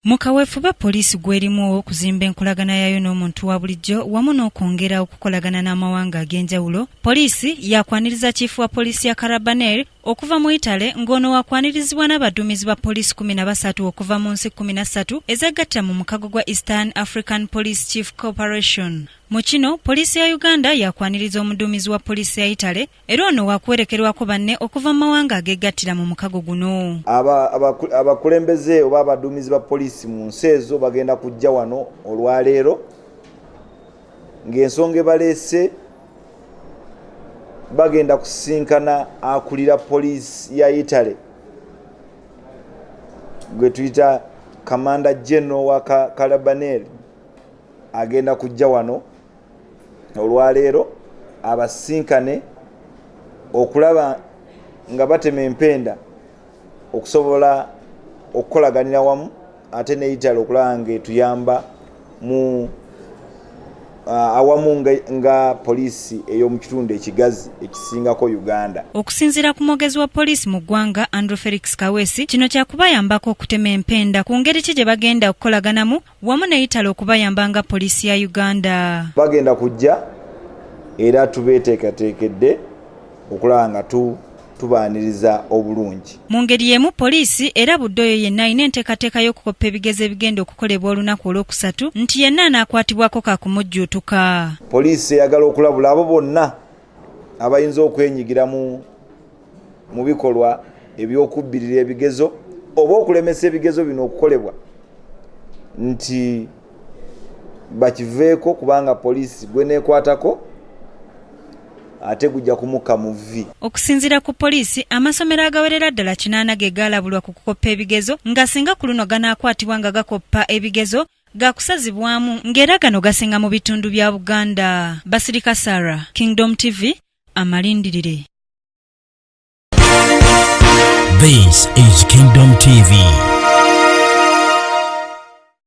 Mukaweefube poliisi gwerimu okuzimba enkolagana yayo n'omuntu wa bulijjo wamu n'okwongera okukolagana n'amawanga ag'enjawulo. Poliisi yakwaniriza chifu wa poliisi ya Karabaner okuva mu Itale ng'ono wakwanirizibwa n'abaduumizi ba poliisi 13 okuva mu nsi 13 ezegatta mu mukago gwa Eastern African Police Chief Corporation. Mu kino poliisi ya Uganda yakwaniriza omuduumizi wa poliisi ya Itale era ono wakwerekerwako banne okuva mu mawanga agegattira mu mukago guno. Abakulembeze oba abaduumizi ba poliisi mu nsi ezo bagenda kujja wano olwaleero ng'ensonga baleese bagenda kusinkana akulira poliisi ya Itale gwe tuyita Commander General wa Karabaner agenda kujja wano olwaleero abasinkane okulaba nga batema empenda okusobola okukolaganira wamu ate ne Itale okulaba nga etuyamba mu awamu nga poliisi ey'omu kitundu ekigazi ekisingako Uganda. Okusinziira ku mwogezi wa poliisi mu ggwanga Andrew Felix Kaweesi, kino kyakubayambako okutema empenda ku ngeri ki gye bagenda okukolaganamu wamu ne Itale okubayamba nga poliisi ya Uganda. Bagenda kujja era tubeeteekateekedde okulaba nga tubaaniriza obulungi. Mu ngeri y'emu poliisi era buddoyo yenna alina enteekateeka y'okukoppa ebigezo ebigenda okukolebwa olunaku olwokusatu nti yenna anaakwatibwako kakumujjuutuka. Poliisi eyagala okulabula abo bonna abayinza okwenyigira mu bikolwa eby'okubbirira ebigezo oba okulemesa ebigezo bino okukolebwa nti bakiveeko kubanga poliisi gwe neekwatako ate gujja kumuka muvi. Okusinziira ku poliisi, amasomero agawerera ddala 8 ge gaalabulwa ku kukoppa ebigezo nga singa ku luno ganaakwatibwa nga gakoppa ebigezo gakusazibwamu ng'era gano gasinga mu bitundu bya Buganda. Basirika Sarah, Kingdom TV, amalindirire. This is Kingdom TV.